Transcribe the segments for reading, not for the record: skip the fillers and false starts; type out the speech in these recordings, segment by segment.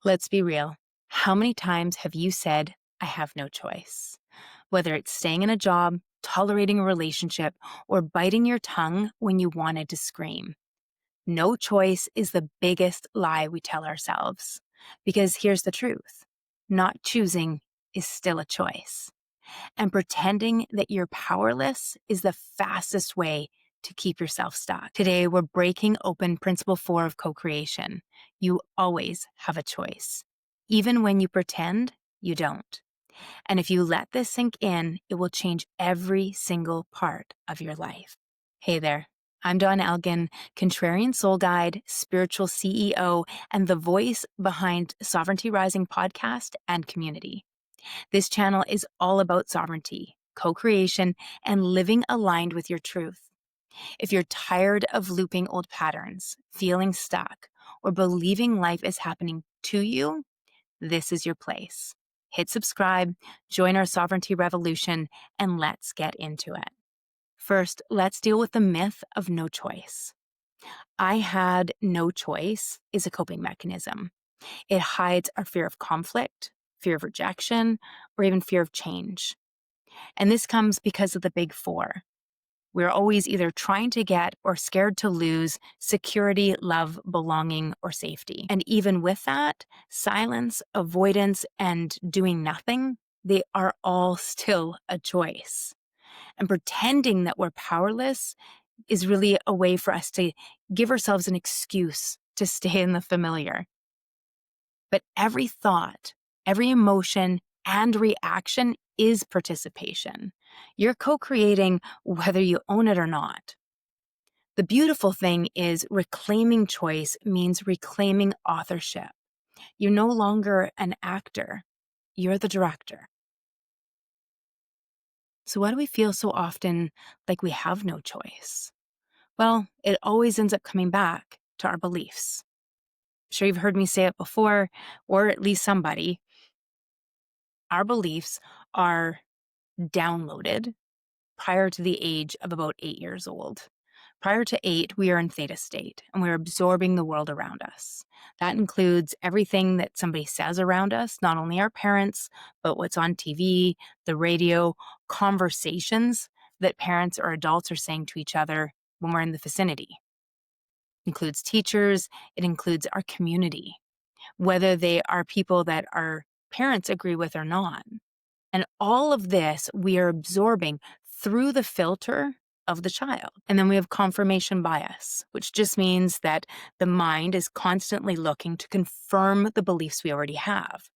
Let's be real. How many times have you said, I have no choice? Whether it's staying in a job, tolerating a relationship, or biting your tongue when you wanted to scream. No choice is the biggest lie we tell ourselves. Because here's the truth, not choosing is still a choice. And pretending that you're powerless is the fastest way to keep yourself stuck. Today, we're breaking open Principle 4 of co-creation. You always have a choice, even when you pretend you don't. And if you let this sink in, it will change every single part of your life. Hey there. I'm Dawn Elgin, Contrarian Soul Guide, spiritual CEO, and the voice behind Sovereignty Rising podcast and community. This channel is all about sovereignty, co-creation, and living aligned with your truth. If you're tired of looping old patterns, feeling stuck, or believing life is happening to you, this is your place. Hit subscribe, join our sovereignty revolution, and let's get into it. First, let's deal with the myth of no choice. I had no choice is a coping mechanism. It hides our fear of conflict, fear of rejection, or even fear of change. And this comes because of the big four. We're always either trying to get or scared to lose security, love, belonging, or safety. And even with that, silence, avoidance, and doing nothing, they are all still a choice. And pretending that we're powerless is really a way for us to give ourselves an excuse to stay in the familiar. But every thought, every emotion, and reaction is participation. You're co-creating whether you own it or not. The beautiful thing is reclaiming choice means reclaiming authorship. You're no longer an actor. You're the director. So why do we feel so often like we have no choice? Well, it always ends up coming back to our beliefs. I'm sure you've heard me say it before, or at least somebody. Our beliefs are downloaded prior to the age of about 8 years old. Prior to 8, we are in theta state, and we're absorbing the world around us. That includes everything that somebody says around us, not only our parents, but what's on TV, the radio, conversations that parents or adults are saying to each other when we're in the vicinity. It includes teachers, it includes our community, whether they are people that our parents agree with or not. And all of this we are absorbing through the filter of the child. And then we have confirmation bias, which just means that the mind is constantly looking to confirm the beliefs we already have.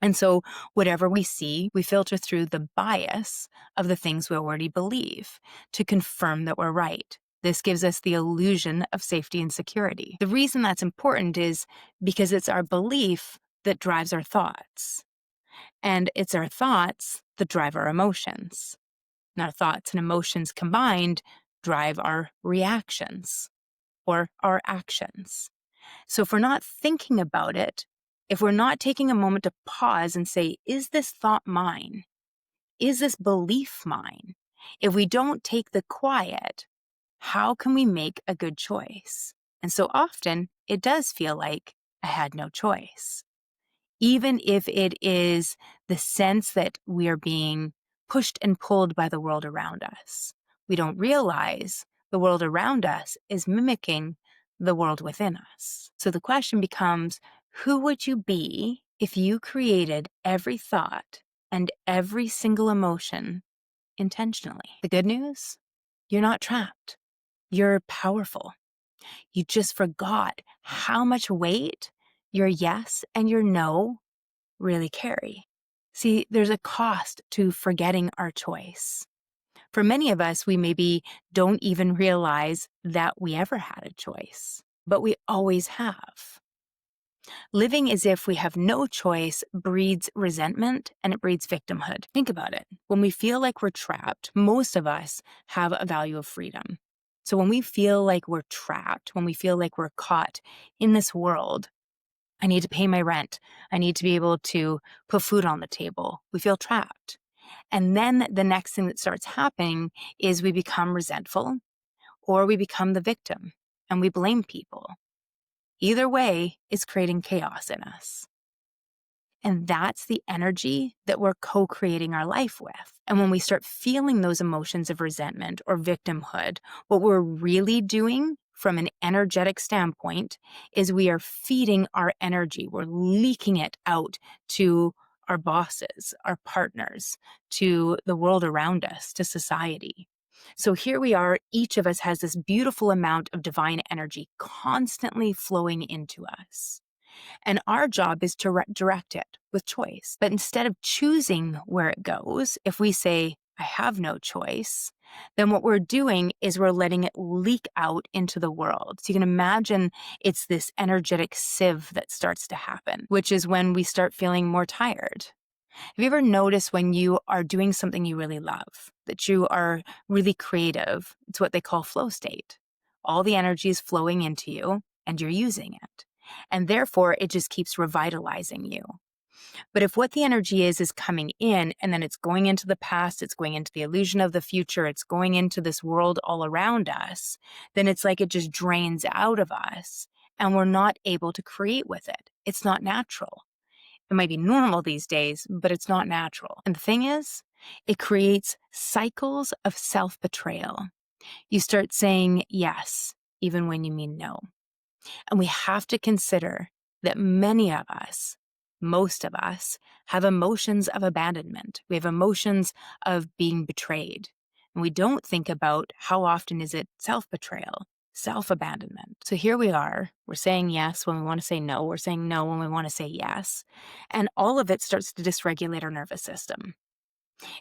And so whatever we see, we filter through the bias of the things we already believe to confirm that we're right. This gives us the illusion of safety and security. The reason that's important is because it's our belief that drives our thoughts. And it's our thoughts that drive our emotions. And our thoughts and emotions combined drive our reactions or our actions. So if we're not thinking about it, if we're not taking a moment to pause and say, is this thought mine? Is this belief mine? If we don't take the quiet, how can we make a good choice? And so often it does feel like I had no choice. Even if it is the sense that we are being pushed and pulled by the world around us. We don't realize the world around us is mimicking the world within us. So the question becomes, who would you be if you created every thought and every single emotion intentionally? The good news? You're not trapped. You're powerful. You just forgot how much weight your yes and your no really carry. See, there's a cost to forgetting our choice. For many of us, we maybe don't even realize that we ever had a choice, but we always have. Living as if we have no choice breeds resentment and it breeds victimhood. Think about it. When we feel like we're trapped, most of us have a value of freedom. So when we feel like we're trapped, when we feel like we're caught in this world, I need to pay my rent. I need to be able to put food on the table. We feel trapped. And then the next thing that starts happening is we become resentful or we become the victim and we blame people. Either way, it's creating chaos in us. And that's the energy that we're co-creating our life with. And when we start feeling those emotions of resentment or victimhood, what we're really doing from an energetic standpoint is we are feeding our energy. We're leaking it out to our bosses, our partners, to the world around us, to society. So here we are, each of us has this beautiful amount of divine energy constantly flowing into us. And our job is to direct it with choice. But instead of choosing where it goes, if we say, I have no choice, then what we're doing is we're letting it leak out into the world. So you can imagine it's this energetic sieve that starts to happen, which is when we start feeling more tired. Have you ever noticed when you are doing something you really love, that you are really creative? It's what they call flow state. All the energy is flowing into you and you're using it. And therefore, it just keeps revitalizing you. But if what the energy is coming in and then it's going into the past, it's going into the illusion of the future, it's going into this world all around us, then it's like it just drains out of us and we're not able to create with it. It's not natural. It might be normal these days, but it's not natural. And the thing is, it creates cycles of self-betrayal. You start saying yes, even when you mean no. And we have to consider that many of us, most of us, have emotions of abandonment. We have emotions of being betrayed. And we don't think about how often is it self-betrayal, self-abandonment. So here we are, we're saying yes when we want to say no, we're saying no when we want to say yes. And all of it starts to dysregulate our nervous system.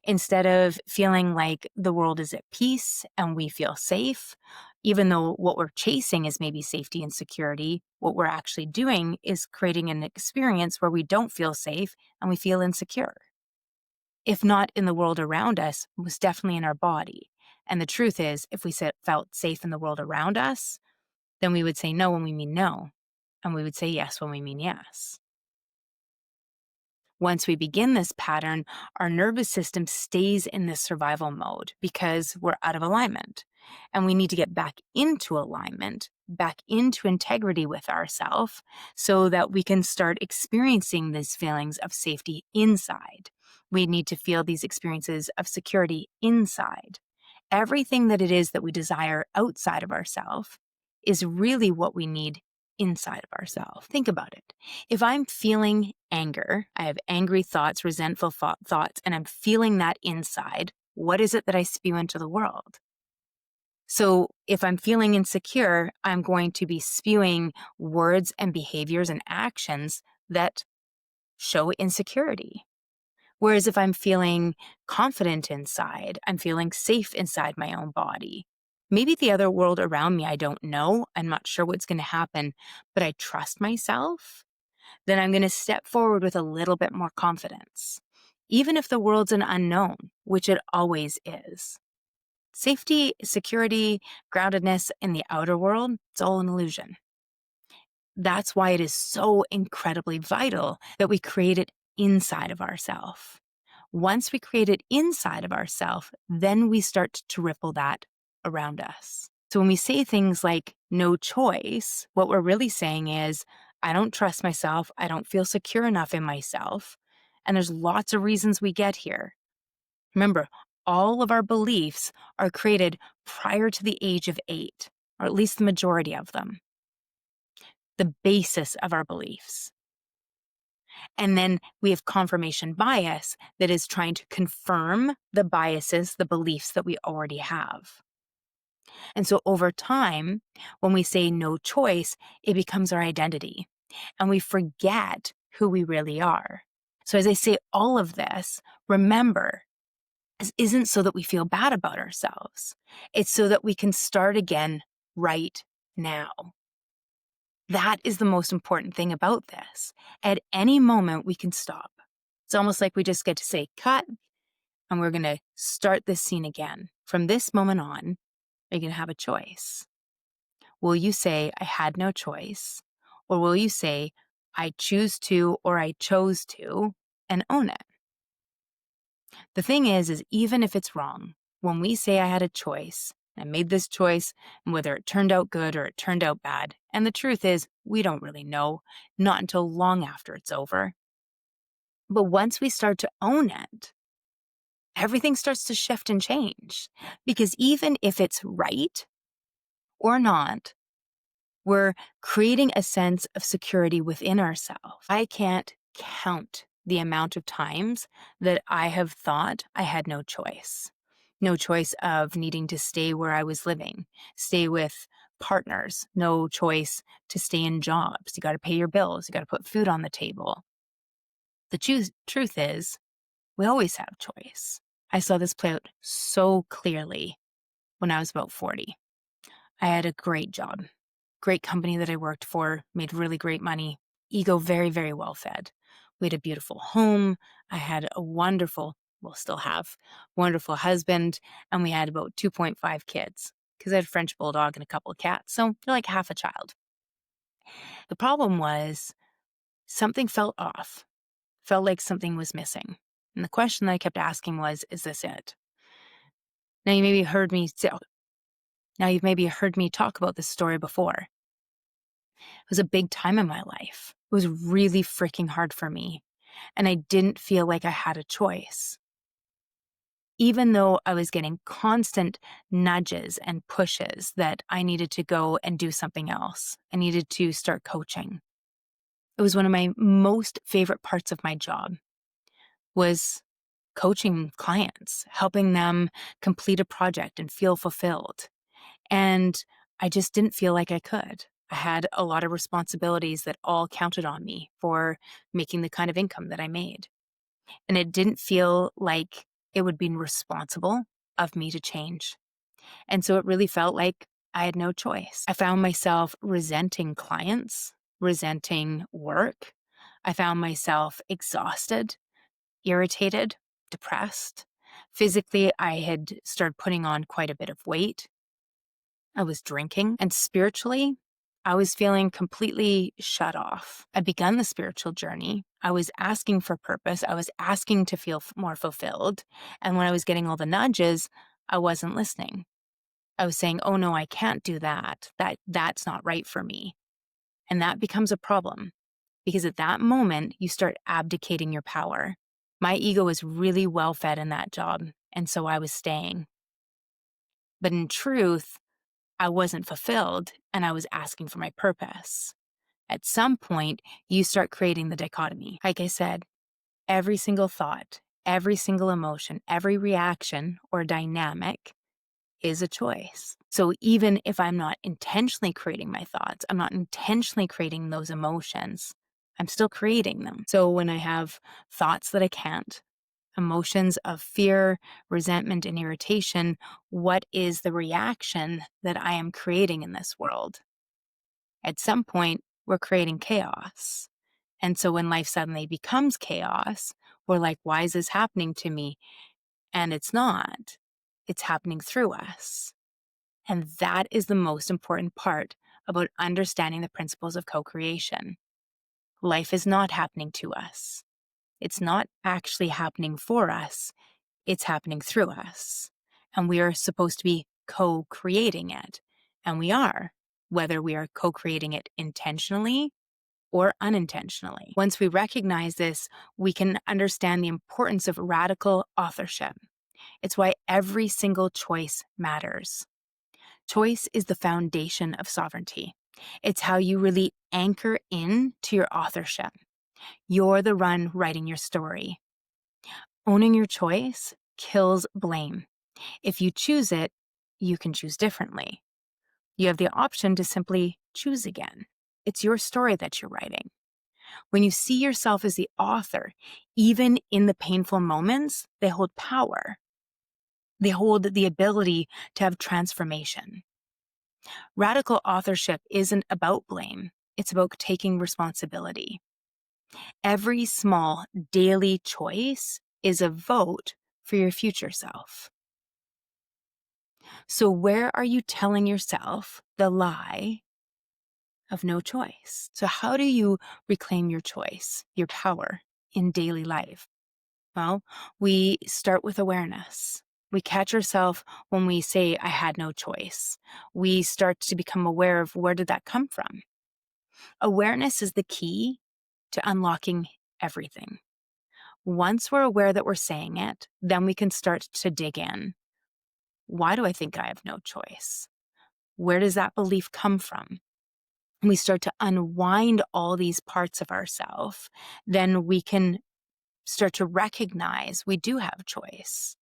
Instead of feeling like the world is at peace and we feel safe, even though what we're chasing is maybe safety and security, what we're actually doing is creating an experience where we don't feel safe and we feel insecure. If not in the world around us, it was definitely in our body. And the truth is, if we felt safe in the world around us, then we would say no when we mean no, and we would say yes when we mean yes. Once we begin this pattern, our nervous system stays in this survival mode because we're out of alignment. And we need to get back into alignment, back into integrity with ourselves so that we can start experiencing these feelings of safety inside. We need to feel these experiences of security inside. Everything that it is that we desire outside of ourselves is really what we need inside of ourselves. Think about it. If I'm feeling anger, I have angry thoughts, resentful thoughts, and I'm feeling that inside, what is it that I spew into the world? So if I'm feeling insecure, I'm going to be spewing words and behaviors and actions that show insecurity. Whereas if I'm feeling confident inside, I'm feeling safe inside my own body. Maybe the other world around me, I don't know. I'm not sure what's going to happen, but I trust myself. Then I'm going to step forward with a little bit more confidence, even if the world's an unknown, which it always is. Safety, security, groundedness in the outer world, it's all an illusion. That's why it is so incredibly vital that we create it inside of ourselves. Once we create it inside of ourselves, then we start to ripple that around us. So when we say things like no choice, what we're really saying is, I don't trust myself. I don't feel secure enough in myself. And there's lots of reasons we get here. Remember, all of our beliefs are created prior to the age of 8, or at least the majority of them. The basis of our beliefs. And then we have confirmation bias that is trying to confirm the biases, the beliefs that we already have. And so over time, when we say no choice, it becomes our identity and we forget who we really are. So as I say all of this, remember, this isn't so that we feel bad about ourselves. It's so that we can start again right now. That is the most important thing about this. At any moment, we can stop. It's almost like we just get to say, cut, and we're going to start this scene again. From this moment on, you're going to have a choice. Will you say, I had no choice? Or will you say, I choose to, or I chose to, and own it? The thing is even if it's wrong, when we say I had a choice, I made this choice, and whether it turned out good or it turned out bad. And the truth is, we don't really know, not until long after it's over. But once we start to own it, everything starts to shift and change. Because even if it's right or not, we're creating a sense of security within ourselves. I can't count the amount of times that I have thought I had no choice. No choice of needing to stay where I was living, stay with partners, no choice to stay in jobs. You got to pay your bills, you got to put food on the table. The truth is, we always have choice. I saw this play out so clearly when I was about 40. I had a great job, great company that I worked for, made really great money, ego very, very well fed. We had a beautiful home. I had a wonderful, well, still have, wonderful husband, and we had about 2.5 kids because I had a French bulldog and a couple of cats, so you're like half a child. The problem was something felt off, felt like something was missing. And the question that I kept asking was, is this it? Now you maybe heard me say, now you've maybe heard me talk about this story before. It was a big time in my life. It was really freaking hard for me, and I didn't feel like I had a choice. Even though I was getting constant nudges and pushes that I needed to go and do something else, I needed to start coaching. It was one of my most favorite parts of my job was coaching clients, helping them complete a project and feel fulfilled. And I just didn't feel like I could. I had a lot of responsibilities that all counted on me for making the kind of income that I made. And it didn't feel like it would be responsible of me to change. And so it really felt like I had no choice. I found myself resenting clients, resenting work. I found myself exhausted, irritated, depressed. Physically, I had started putting on quite a bit of weight. I was drinking, and spiritually, I was feeling completely shut off. I'd begun the spiritual journey. I was asking for purpose. I was asking to feel more fulfilled. And when I was getting all the nudges, I wasn't listening. I was saying, oh no, I can't do that. That's not right for me. And that becomes a problem because at that moment, you start abdicating your power. My ego was really well fed in that job, and so I was staying. But in truth, I wasn't fulfilled and I was asking for my purpose. At some point, you start creating the dichotomy. Like I said, every single thought, every single emotion, every reaction or dynamic is a choice. So even if I'm not intentionally creating my thoughts, I'm not intentionally creating those emotions, I'm still creating them. So when I have thoughts that I can't, emotions of fear, resentment, and irritation, what is the reaction that I am creating in this world? At some point, we're creating chaos. And so when life suddenly becomes chaos, we're like, why is this happening to me? And it's not. It's happening through us. And that is the most important part about understanding the principles of co-creation. Life is not happening to us. It's not actually happening for us. It's happening through us. And we are supposed to be co-creating it. And we are, whether we are co-creating it intentionally or unintentionally. Once we recognize this, we can understand the importance of radical authorship. It's why every single choice matters. Choice is the foundation of sovereignty. It's how you really anchor in to your authorship. You're the one writing your story. Owning your choice kills blame. If you choose it, you can choose differently. You have the option to simply choose again. It's your story that you're writing. When you see yourself as the author, even in the painful moments, they hold power. They hold the ability to have transformation. Radical authorship isn't about blame. It's about taking responsibility. Every small daily choice is a vote for your future self. So where are you telling yourself the lie of no choice? So how do you reclaim your choice, your power in daily life? Well, we start with awareness. We catch ourselves when we say, I had no choice. We start to become aware of where did that come from? Awareness is the key to unlocking everything. Once we're aware that we're saying it, then we can start to dig in. Why do I think I have no choice? Where does that belief come from? We start to unwind all these parts of ourselves, then we can start to recognize we do have choice.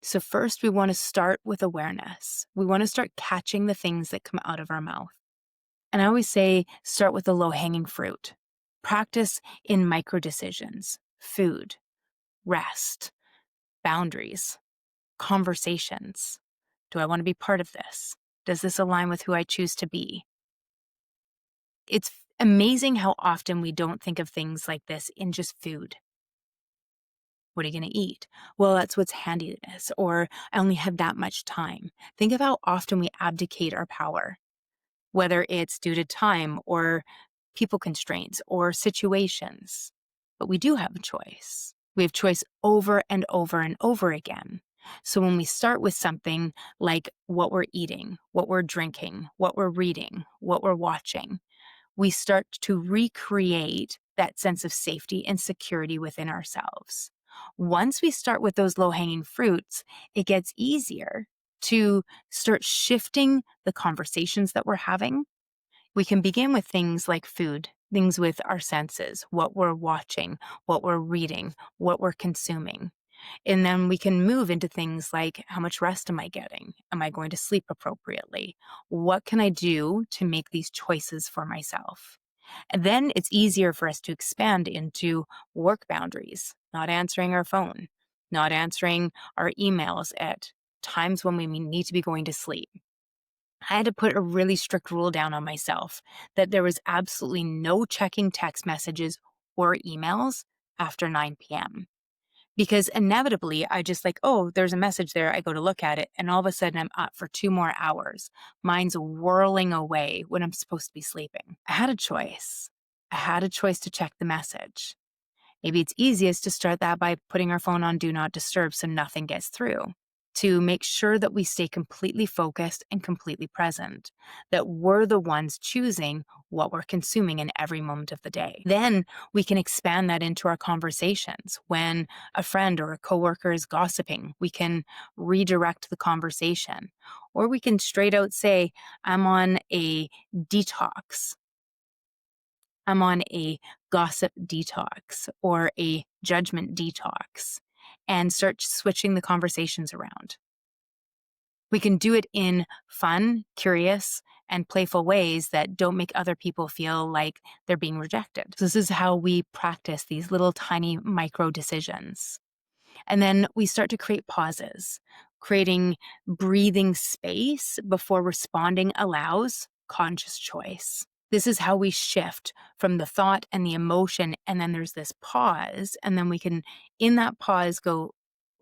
So first, we want to start with awareness. We want to start catching the things that come out of our mouth. And I always say, start with the low-hanging fruit. Practice in micro decisions, food, rest, boundaries, conversations. Do I want to be part of this? Does this align with who I choose to be? It's amazing how often we don't think of things like this in just food. What are you going to eat? Well, that's what's handy to us. Or I only have that much time. Think of how often we abdicate our power, whether it's due to time or people constraints or situations. But we do have a choice. We have choice over and over and over again. So when we start with something like what we're eating, what we're drinking, what we're reading, what we're watching, we start to recreate that sense of safety and security within ourselves. Once we start with those low-hanging fruits, it gets easier to start shifting the conversations that we're having. We can begin with things like food, things with our senses, what we're watching, what we're reading, what we're consuming. And then we can move into things like, how much rest am I getting? Am I going to sleep appropriately? What can I do to make these choices for myself? And then it's easier for us to expand into work boundaries, not answering our phone, not answering our emails at times when we need to be going to sleep. I had to put a really strict rule down on myself that there was absolutely no checking text messages or emails after 9 p.m. Because inevitably, I just like, oh, there's a message there. I go to look at it, and all of a sudden I'm up for 2 more hours. Mine's whirling away when I'm supposed to be sleeping. I had a choice. I had a choice to check the message. Maybe it's easiest to start that by putting our phone on Do Not Disturb so nothing gets through, to make sure that we stay completely focused and completely present, that we're the ones choosing what we're consuming in every moment of the day. Then we can expand that into our conversations. When a friend or a coworker is gossiping, we can redirect the conversation. Or we can straight out say, I'm on a detox. I'm on a gossip detox or a judgment detox, and start switching the conversations around. We can do it in fun, curious, and playful ways that don't make other people feel like they're being rejected. This is how we practice these little tiny micro decisions. And then we start to create pauses. Creating breathing space before responding allows conscious choice. This is how we shift from the thought and the emotion, and then there's this pause, and then we can, in that pause, go,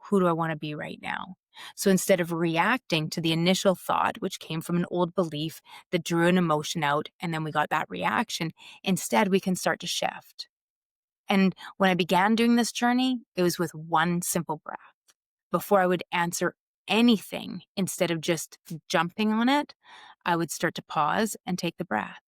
who do I want to be right now? So instead of reacting to the initial thought, which came from an old belief that drew an emotion out, and then we got that reaction, instead we can start to shift. And when I began doing this journey, it was with one simple breath. Before I would answer anything, instead of just jumping on it, I would start to pause and take the breath.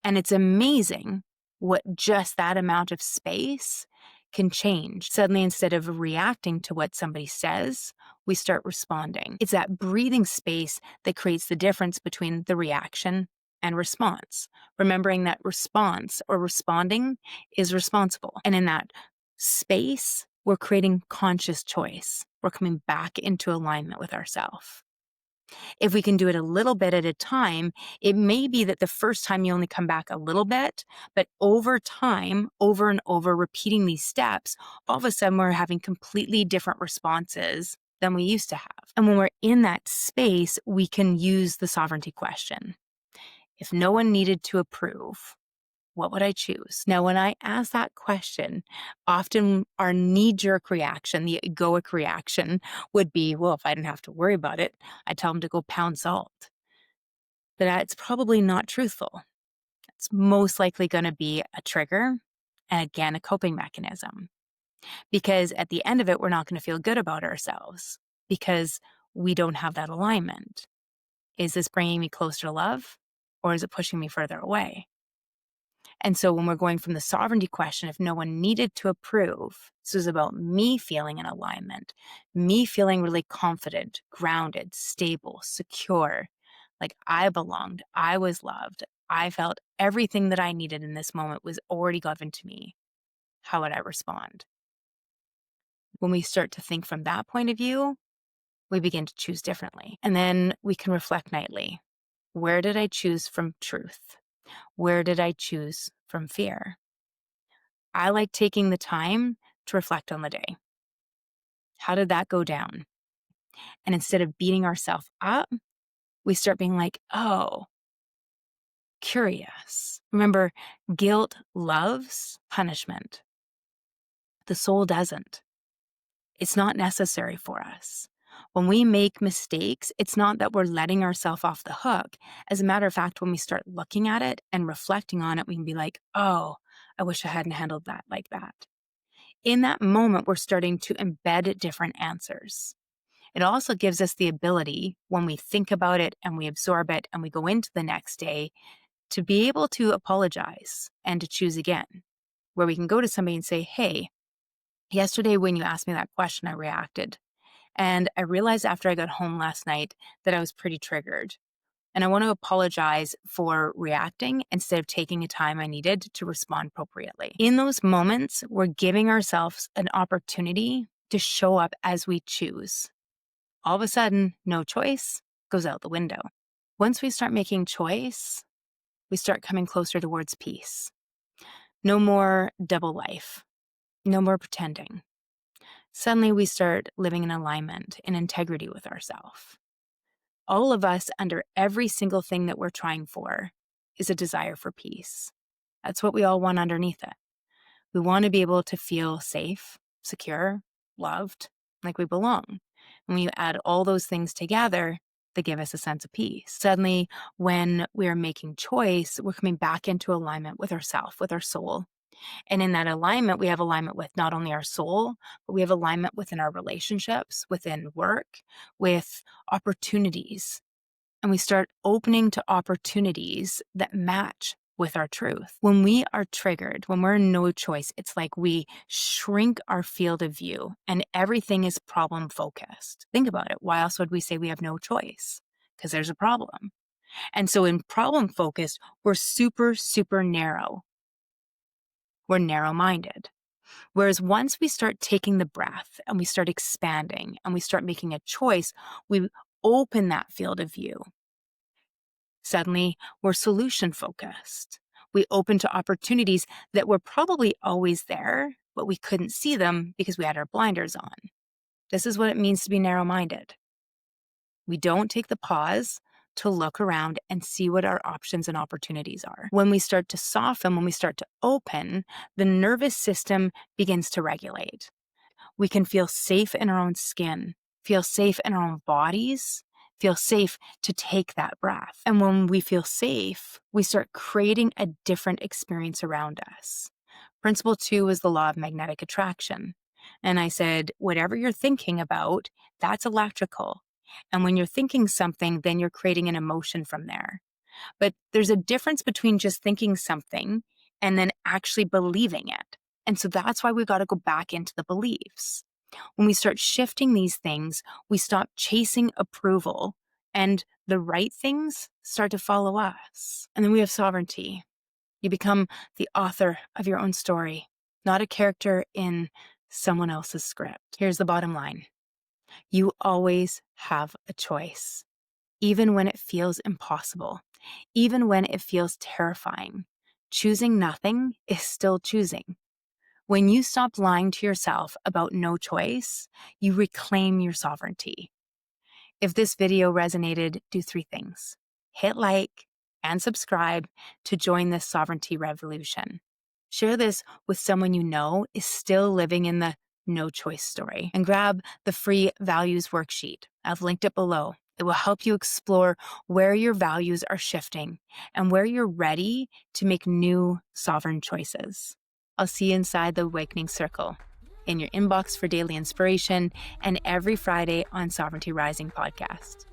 And it's amazing what just that amount of space can change. Suddenly, instead of reacting to what somebody says, we start responding. It's that breathing space that creates the difference between the reaction and response. Remembering that response or responding is responsible. And in that space, we're creating conscious choice. We're coming back into alignment with ourselves. If we can do it a little bit at a time, it may be that the first time you only come back a little bit, but over time, over and over, repeating these steps, all of a sudden we're having completely different responses than we used to have. And when we're in that space, we can use the sovereignty question. If no one needed to approve, what would I choose? Now, when I ask that question, often our knee-jerk reaction, the egoic reaction, would be, well, if I didn't have to worry about it, I'd tell them to go pound salt. But that's probably not truthful. it's most likely going to be a trigger and, again, a coping mechanism. Because at the end of it, we're not going to feel good about ourselves because we don't have that alignment. Is this bringing me closer to love, or is it pushing me further away? And so when we're going from the sovereignty question, if no one needed to approve, this is about me feeling in alignment, me feeling really confident, grounded, stable, secure, like I belonged, I was loved, I felt everything that I needed in this moment was already given to me. How would I respond? When we start to think from that point of view, we begin to choose differently. And then we can reflect nightly. Where did I choose from truth? Where did I choose from fear? I like taking the time to reflect on the day. How did that go down? And instead of beating ourselves up, we start being like, oh, curious. Remember, guilt loves punishment. The soul doesn't. It's not necessary for us. When we make mistakes, it's not that we're letting ourselves off the hook. As a matter of fact, when we start looking at it and reflecting on it, we can be like, oh, I wish I hadn't handled that like that. In that moment, we're starting to embed different answers. It also gives us the ability, when we think about it and we absorb it and we go into the next day, to be able to apologize and to choose again, where we can go to somebody and say, hey, yesterday when you asked me that question, I reacted. And I realized after I got home last night that I was pretty triggered. And I want to apologize for reacting instead of taking the time I needed to respond appropriately. In those moments, we're giving ourselves an opportunity to show up as we choose. All of a sudden, no choice goes out the window. Once we start making choice, we start coming closer towards peace. No more double life. No more pretending. Suddenly we start living in alignment, in integrity with ourselves. All of us, under every single thing that we're trying for, is a desire for peace. That's what we all want underneath it. We want to be able to feel safe, secure, loved, like we belong. And when you add all those things together, they give us a sense of peace. Suddenly, when we are making choice, we're coming back into alignment with ourselves, with our soul. And in that alignment, we have alignment with not only our soul, but we have alignment within our relationships, within work, with opportunities. And we start opening to opportunities that match with our truth. When we are triggered, when we're in no choice, it's like we shrink our field of view and everything is problem focused. Think about it. Why else would we say we have no choice? Because there's a problem. And so in problem focused, we're super, super narrow. We're narrow-minded. Whereas once we start taking the breath and we start expanding and we start making a choice, we open that field of view. Suddenly, we're solution-focused. We open to opportunities that were probably always there, but we couldn't see them because we had our blinders on. This is what it means to be narrow-minded. We don't take the pause to look around and see what our options and opportunities are. When we start to soften, when we start to open, the nervous system begins to regulate. We can feel safe in our own skin, feel safe in our own bodies, feel safe to take that breath. And when we feel safe, we start creating a different experience around us. Principle 2 is the law of magnetic attraction. And I said, whatever you're thinking about, that's electrical. And when you're thinking something, then you're creating an emotion from there. But there's a difference between just thinking something and then actually believing it. And so that's why we've got to go back into the beliefs. When we start shifting these things, we stop chasing approval and the right things start to follow us. And then we have sovereignty. You become the author of your own story, not a character in someone else's script. Here's the bottom line. You always have a choice, even when it feels impossible, even when it feels terrifying. Choosing nothing is still choosing. When you stop lying to yourself about no choice, you reclaim your sovereignty. If this video resonated, do 3 things. Hit like and subscribe to join this sovereignty revolution. Share this with someone you know is still living in the no choice story. And grab the free values worksheet. I've linked it below. It will help you explore where your values are shifting and where you're ready to make new sovereign choices. I'll see you inside the Awakening Circle, in your inbox for daily inspiration, and every Friday on Sovereignty Rising podcast.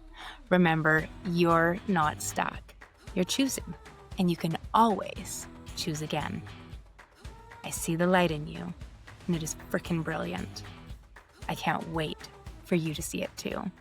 Remember, you're not stuck. You're choosing, and you can always choose again. I see the light in you, and it is freaking brilliant. I can't wait for you to see it too.